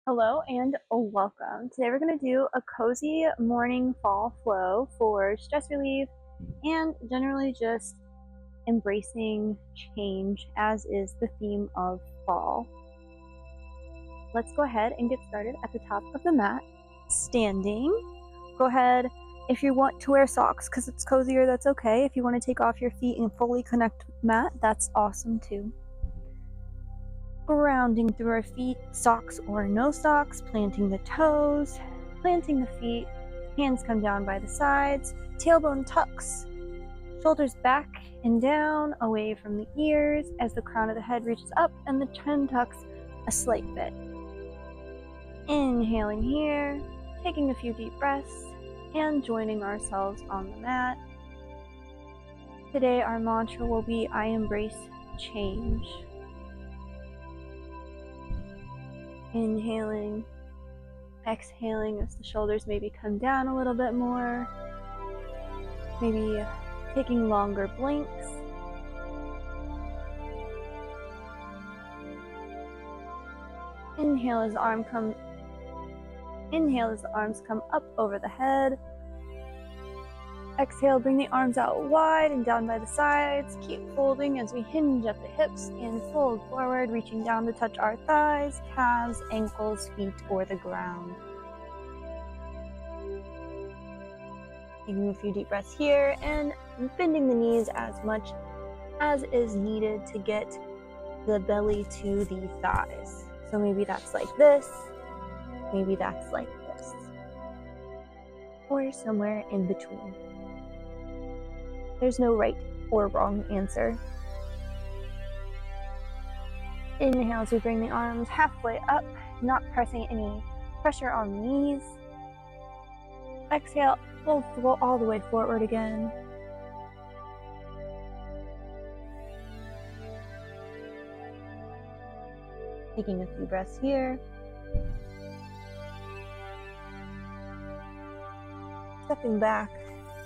Hello and welcome. Today we're going to do a cozy morning fall flow for stress relief and generally just embracing change, as is the theme of fall. Let's go ahead and get started at the top of the mat, standing. Go ahead, if you want to wear socks because it's cozier, that's okay. If you want to take off your feet and fully connect with the mat, that's awesome too. Grounding through our feet, socks or no socks, planting the toes, planting the feet, hands come down by the sides, tailbone tucks, shoulders back and down, away from the ears as the crown of the head reaches up and the chin tucks a slight bit. Inhaling here, taking a few deep breaths, and joining ourselves on the mat. Today our mantra will be, I embrace change. Inhaling, exhaling as the shoulders maybe come down a little bit more, maybe taking longer blinks. Inhale as the arms come up over the head. Exhale, bring the arms out wide and down by the sides. Keep folding as we hinge at the hips and fold forward, reaching down to touch our thighs, calves, ankles, feet, or the ground. Taking a few deep breaths here and bending the knees as much as is needed to get the belly to the thighs. So maybe that's like this, maybe that's like this, or somewhere in between. There's no right or wrong answer. Inhale as we bring the arms halfway up, not pressing any pressure on the knees. Exhale, fold all the way forward again. Taking a few breaths here. Stepping back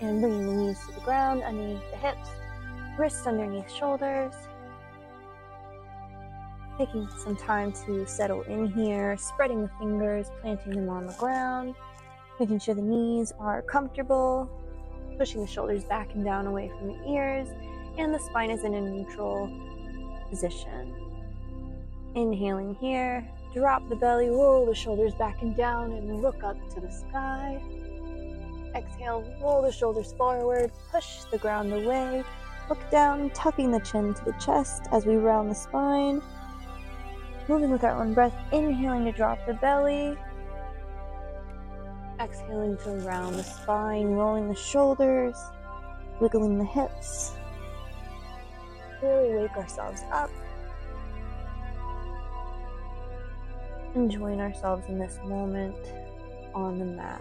and bringing the knees to the ground, underneath the hips, wrists underneath shoulders. Taking some time to settle in here, spreading the fingers, planting them on the ground, making sure the knees are comfortable, pushing the shoulders back and down away from the ears, and the spine is in a neutral position. Inhaling here, drop the belly, roll the shoulders back and down, and look up to the sky. Exhale, roll the shoulders forward, push the ground away, look down, tucking the chin to the chest as we round the spine. Moving with our own breath, inhaling to drop the belly. Exhaling to round the spine, rolling the shoulders, wiggling the hips. Really wake ourselves up. And join ourselves in this moment on the mat.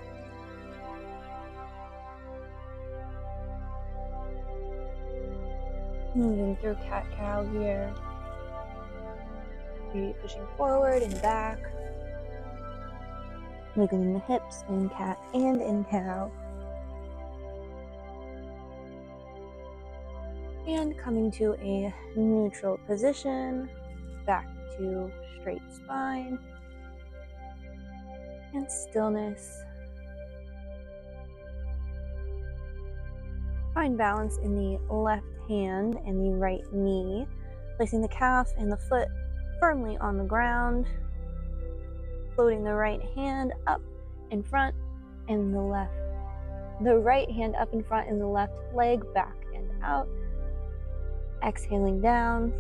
Moving through cat-cow here. Feet pushing forward and back. Wiggling the hips in cat and in cow. And coming to a neutral position. Back to straight spine. And stillness. Find balance in the left hand and the right knee, placing the calf and the foot firmly on the ground, floating the right hand up in front and the right hand up in front and the left leg back and out. Exhaling down.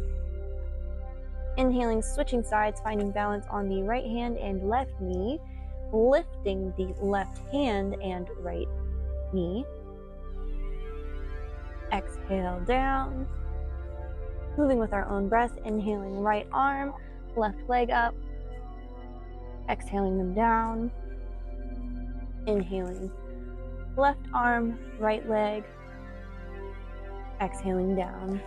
Inhaling, switching sides, finding balance on the right hand and left knee, lifting the left hand and right knee. Exhale down. Moving with our own breath, inhaling right arm, left leg up. Exhaling them down. Inhaling left arm, right leg. Exhaling down.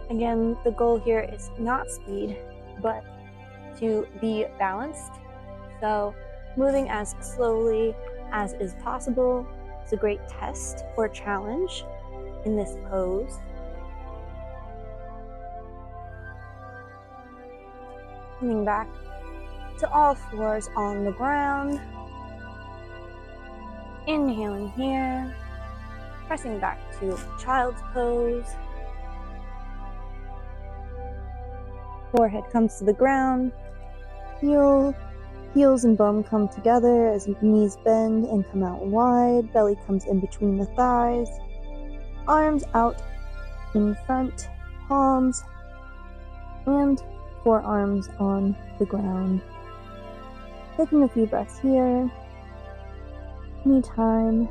Again, the goal here is not speed, but to be balanced. So moving as slowly as is possible is a great test or challenge in this pose. Coming back to all fours on the ground. Inhaling here, pressing back to child's pose. Forehead comes to the ground. Heels and bum come together as knees bend and come out wide. Belly comes in between the thighs. Arms out in front, palms and forearms on the ground. Taking a few breaths here. Anytime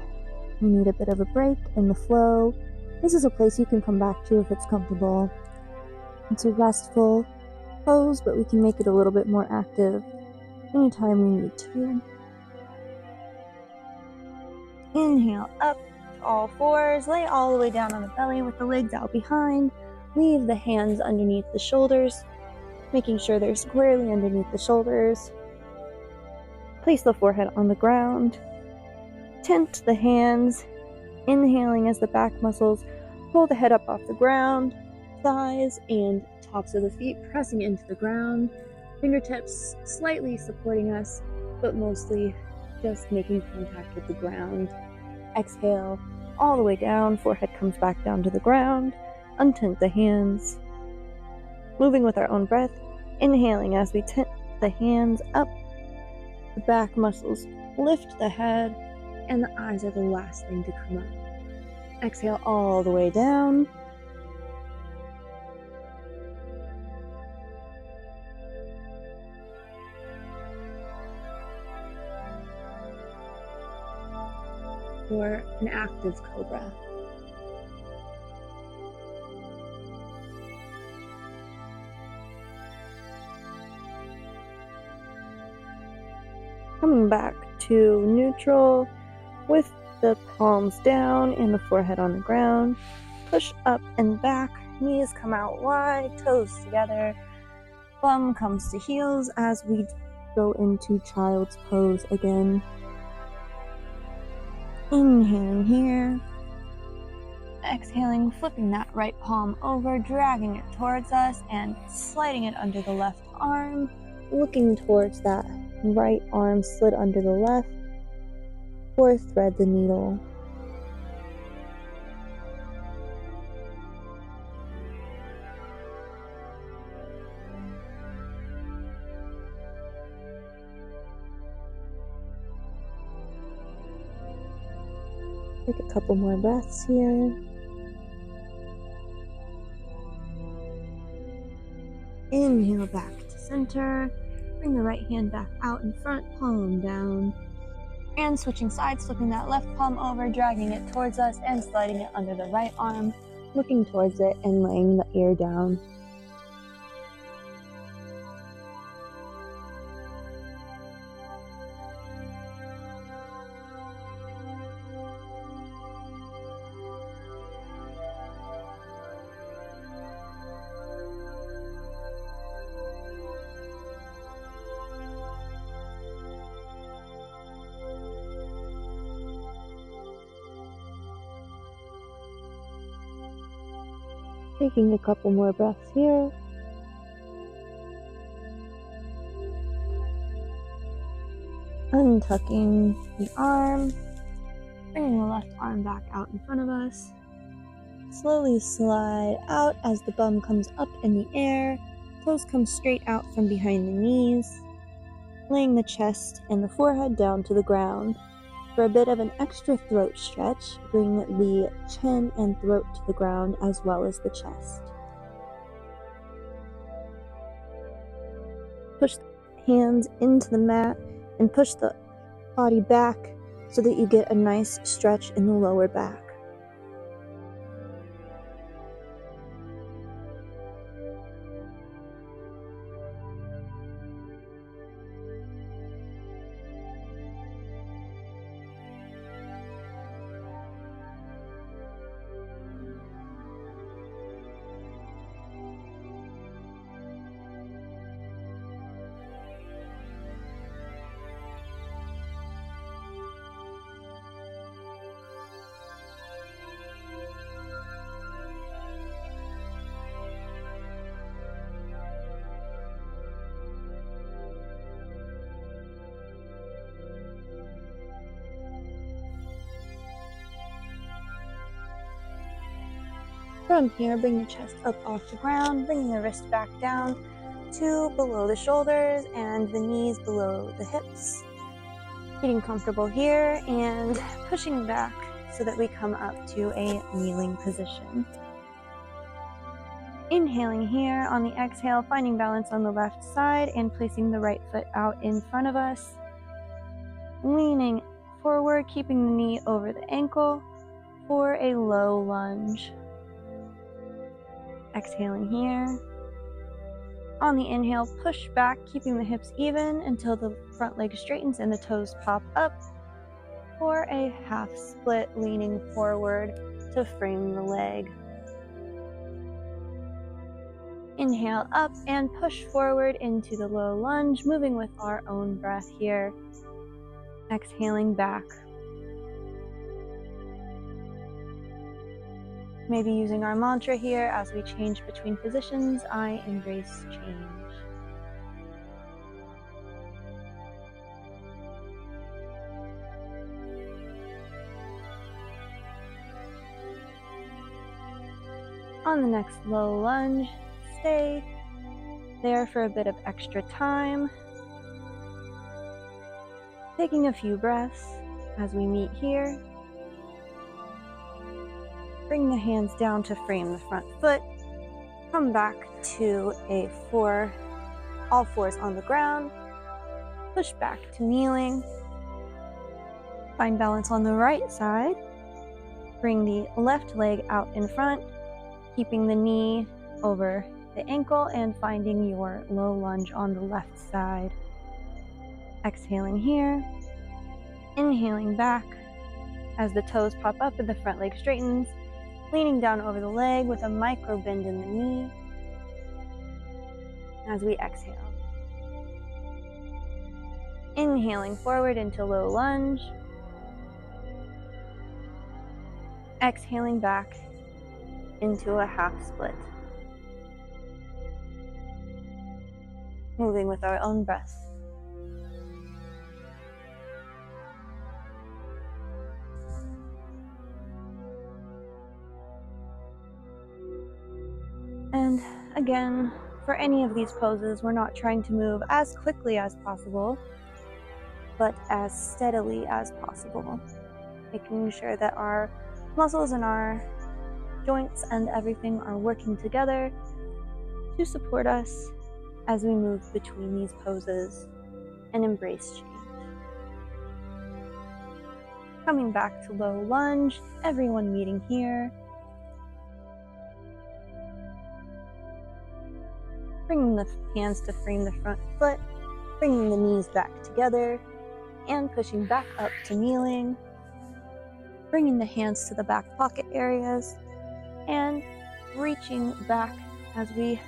you need a bit of a break in the flow, this is a place you can come back to if it's comfortable. It's a restful pose, but we can make it a little bit more active anytime we need to. Inhale up to all fours, lay all the way down on the belly with the legs out behind. Leave the hands underneath the shoulders, making sure they're squarely underneath the shoulders. Place the forehead on the ground. Tent the hands, inhaling as the back muscles pull the head up off the ground, thighs and tops of the feet pressing into the ground, fingertips slightly supporting us, but mostly just making contact with the ground. Exhale all the way down, forehead comes back down to the ground, untent the hands. Moving with our own breath, inhaling as we tent the hands up, the back muscles lift the head, and the eyes are the last thing to come up. Exhale all the way down. For an active Cobra. Coming back to neutral with the palms down and the forehead on the ground. Push up and back, knees come out wide, toes together. Bum comes to heels as we go into child's pose again. Inhaling here. Exhaling, flipping that right palm over, dragging it towards us and sliding it under the left arm. Looking towards that right arm slid under the left, or thread the needle. Take a couple more breaths here. Inhale back to center. Bring the right hand back out in front, palm down. And switching sides, flipping that left palm over, dragging it towards us and sliding it under the right arm, looking towards it and laying the ear down. Taking a couple more breaths here. Untucking the arm, bringing the left arm back out in front of us. Slowly slide out as the bum comes up in the air. Toes come straight out from behind the knees. Laying the chest and the forehead down to the ground. For a bit of an extra throat stretch, bring the chin and throat to the ground as well as the chest. Push the hands into the mat and push the body back so that you get a nice stretch in the lower back. From here, bring the chest up off the ground, bringing the wrist back down to below the shoulders and the knees below the hips. Getting comfortable here and pushing back so that we come up to a kneeling position. Inhaling here on the exhale, finding balance on the left side and placing the right foot out in front of us. Leaning forward, keeping the knee over the ankle for a low lunge. Exhaling here. On the inhale, push back, keeping the hips even until the front leg straightens and the toes pop up for a half split, leaning forward to frame the leg. Inhale up and push forward into the low lunge, moving with our own breath here. Exhaling back. Maybe using our mantra here as we change between positions, I embrace change. On the next low lunge, stay there for a bit of extra time. Taking a few breaths as we meet here. Bring the hands down to frame the front foot. Come back to all fours on the ground. Push back to kneeling. Find balance on the right side. Bring the left leg out in front, keeping the knee over the ankle and finding your low lunge on the left side. Exhaling here. Inhaling back as the toes pop up and the front leg straightens. Leaning down over the leg with a micro bend in the knee as we exhale. Inhaling forward into low lunge. Exhaling back into a half split. Moving with our own breath. And again, for any of these poses, we're not trying to move as quickly as possible, but as steadily as possible. Making sure that our muscles and our joints and everything are working together to support us as we move between these poses and embrace change. Coming back to low lunge, everyone meeting here. Bringing the hands to frame the front foot, bringing the knees back together, and pushing back up to kneeling. Bringing the hands to the back pocket areas, and reaching back as we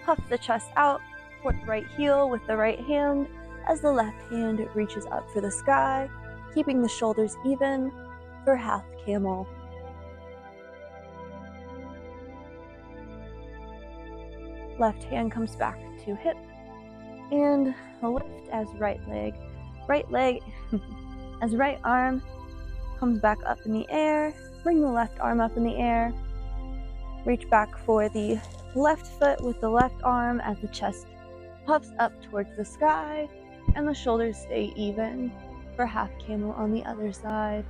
puff the chest out for the right heel with the right hand, as the left hand reaches up for the sky, keeping the shoulders even for half camel. Left hand comes back to hip, and lift as right leg as right arm comes back up in the air. Bring the left arm up in the air. Reach back for the left foot with the left arm as the chest puffs up towards the sky and the shoulders stay even for half camel on the other side.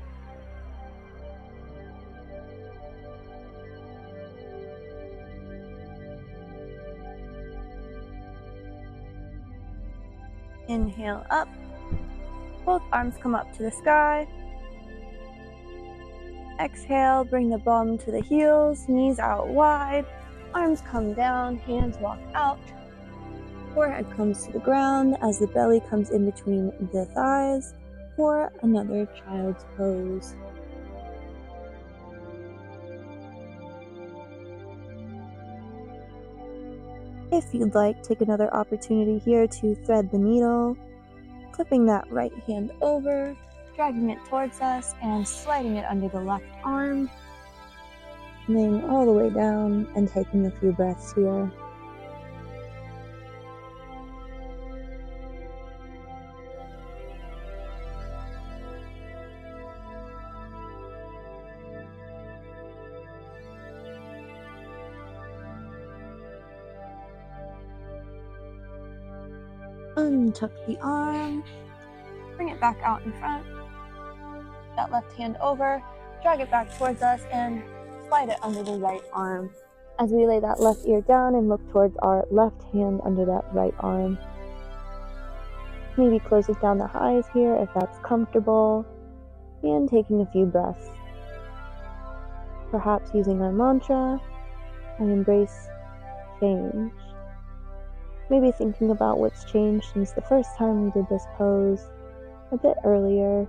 Inhale up. Both arms come up to the sky. Exhale, bring the bum to the heels, knees out wide, arms come down, hands walk out, forehead comes to the ground as the belly comes in between the thighs for another child's pose. If you'd like, take another opportunity here to thread the needle, flipping that right hand over, dragging it towards us and sliding it under the left arm, laying all the way down and taking a few breaths here. Untuck the arm, bring it back out in front. That left hand over, drag it back towards us, and slide it under the right arm. As we lay that left ear down and look towards our left hand under that right arm. Maybe closing down the eyes here if that's comfortable, and taking a few breaths. Perhaps using our mantra, I embrace change. Maybe thinking about what's changed since the first time we did this pose a bit earlier.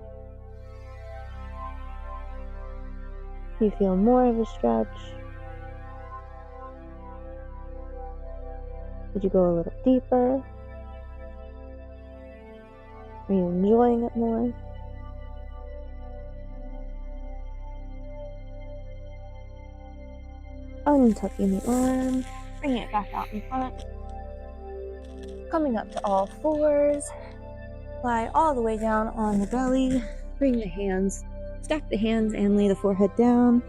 Do you feel more of a stretch? Did you go a little deeper? Are you enjoying it more? Untucking the arm, bringing it back out in front. Coming up to all fours. Lie all the way down on the belly. Bring the hands, stack the hands and lay the forehead down.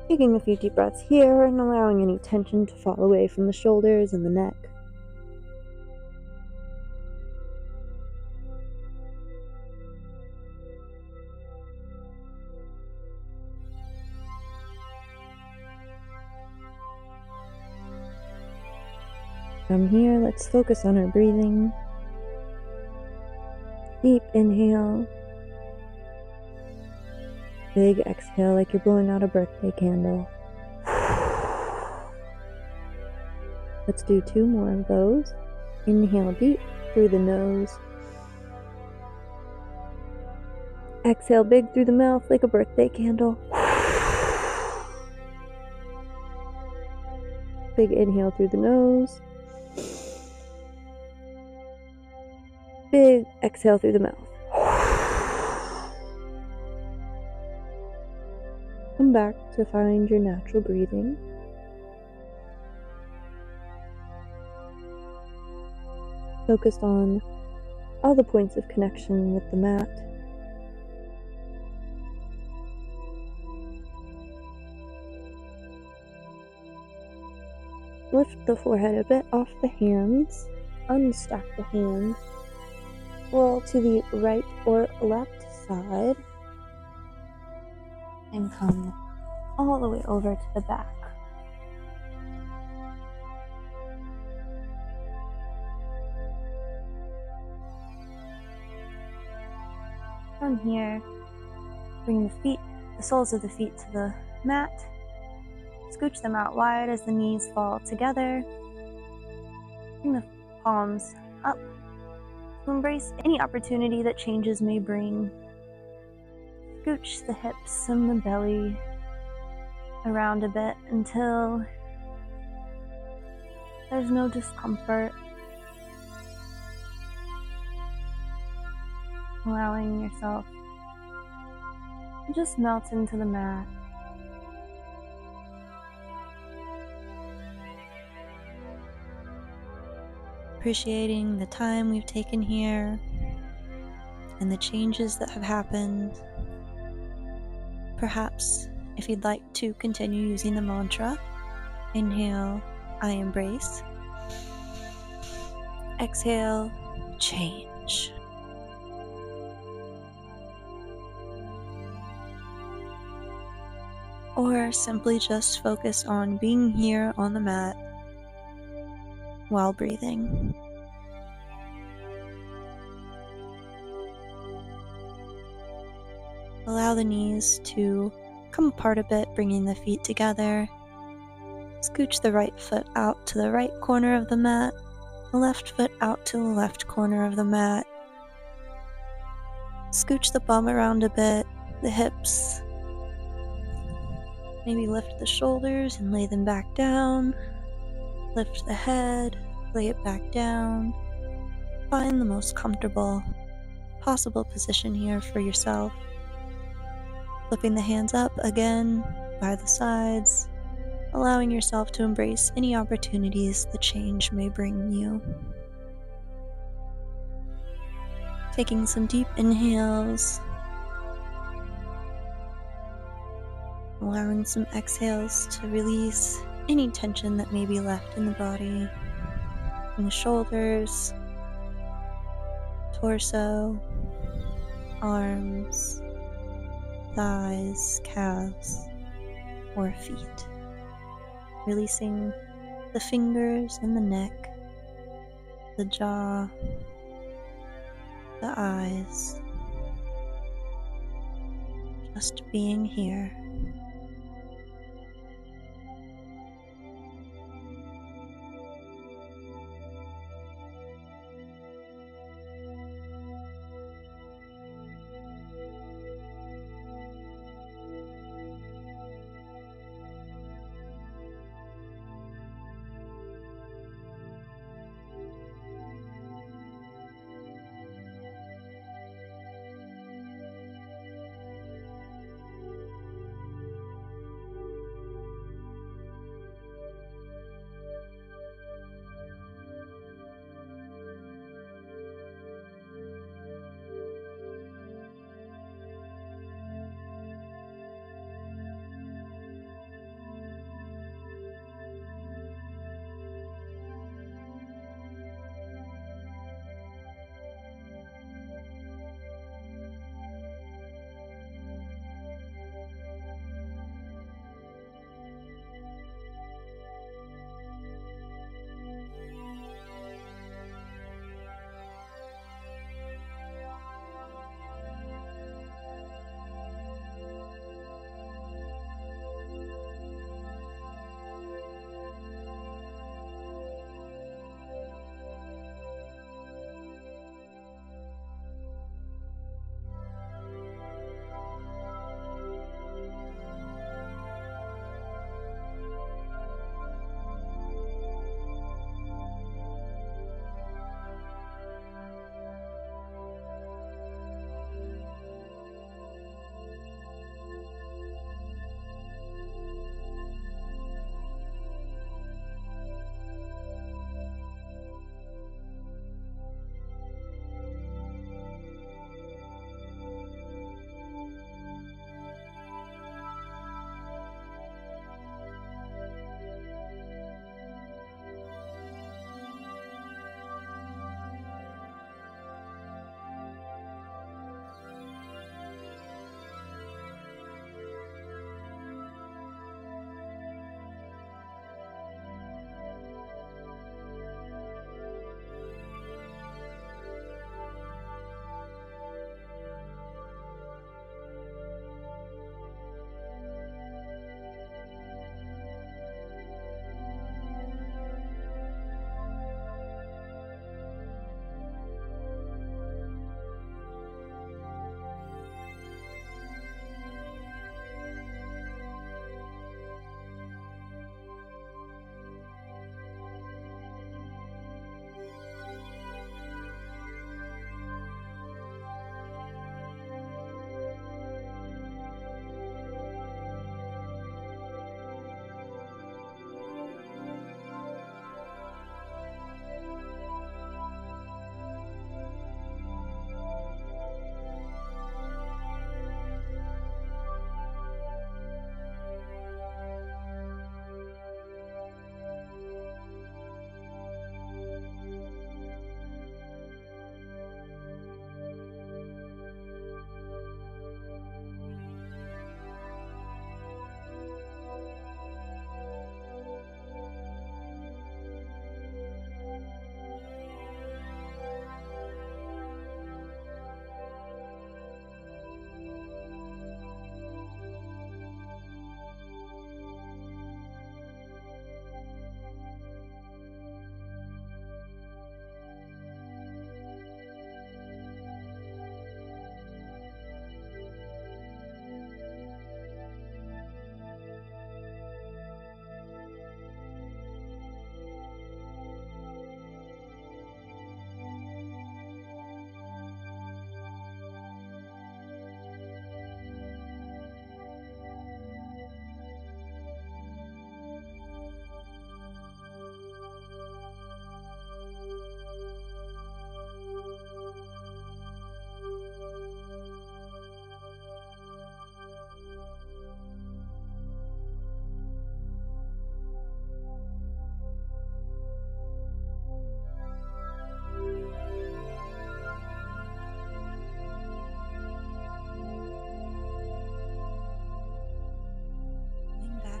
Taking a few deep breaths here and allowing any tension to fall away from the shoulders and the neck. From here, let's focus on our breathing. Deep inhale. Big exhale like you're blowing out a birthday candle. Let's do 2 more of those. Inhale deep through the nose. Exhale big through the mouth like a birthday candle. Big inhale through the nose. Big exhale through the mouth. Come back to find your natural breathing. Focused on all the points of connection with the mat. Lift the forehead a bit off the hands. Unstack the hands. Roll to the right or left side. And come all the way over to the back. From here, bring the soles of the feet to the mat. Scooch them out wide as the knees fall together. Bring the palms up to embrace any opportunity that changes may bring. Scooch the hips and the belly around a bit until there's no discomfort. Allowing yourself to just melt into the mat. Appreciating the time we've taken here and the changes that have happened. Perhaps if you'd like to continue using the mantra, inhale, I embrace. Exhale, change. Or simply just focus on being here on the mat while breathing. Allow the knees to come apart a bit, bringing the feet together. Scooch the right foot out to the right corner of the mat, the left foot out to the left corner of the mat. Scooch the bum around a bit, the hips. Maybe lift the shoulders and lay them back down. Lift the head, lay it back down. Find the most comfortable possible position here for yourself. Flipping the hands up again by the sides, allowing yourself to embrace any opportunities the change may bring you. Taking some deep inhales, allowing some exhales to release any tension that may be left in the body. the shoulders, torso, arms, thighs, calves, or feet. Releasing the fingers and the neck, the jaw, the eyes. Just being here.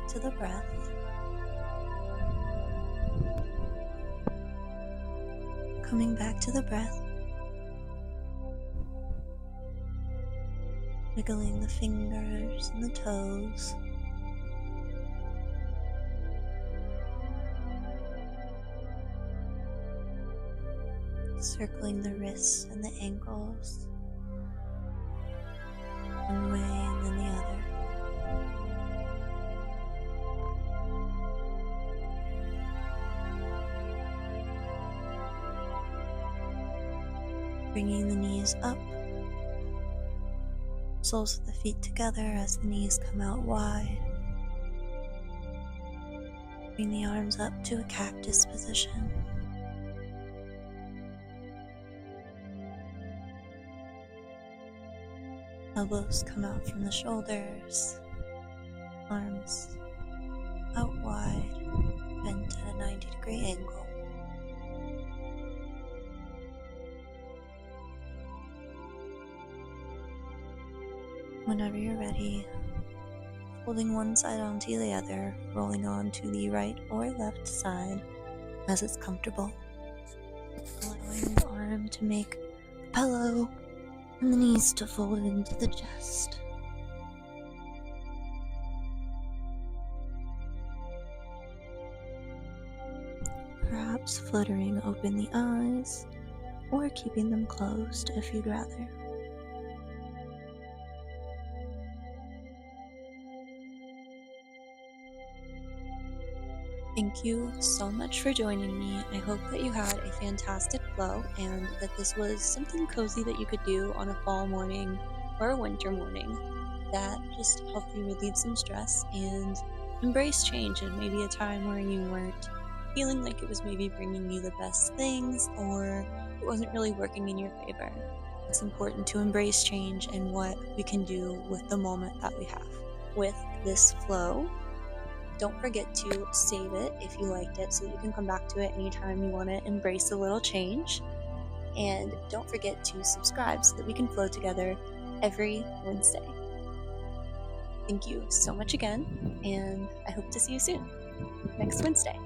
to the breath. Coming back to the breath. Wiggling the fingers and the toes. Circling the wrists and the ankles. One way and then the other. Bringing the knees up. Soles of the feet together as the knees come out wide. Bring the arms up to a cactus position. Elbows come out from the shoulders. Arms out wide, bent at a 90-degree angle. Whenever you're ready, folding one side onto the other, rolling on to the right or left side as it's comfortable. Allowing the arm to make a pillow and the knees to fold into the chest. Perhaps fluttering open the eyes or keeping them closed if you'd rather. Thank you so much for joining me. I hope that you had a fantastic flow and that this was something cozy that you could do on a fall morning or a winter morning that just helped you relieve some stress and embrace change in maybe a time where you weren't feeling like it was maybe bringing you the best things or it wasn't really working in your favor. It's important to embrace change and what we can do with the moment that we have. With this flow, don't forget to save it if you liked it so that you can come back to it anytime you want to embrace a little change. And don't forget to subscribe so that we can flow together every Wednesday. Thank you so much again, and I hope to see you soon, next Wednesday.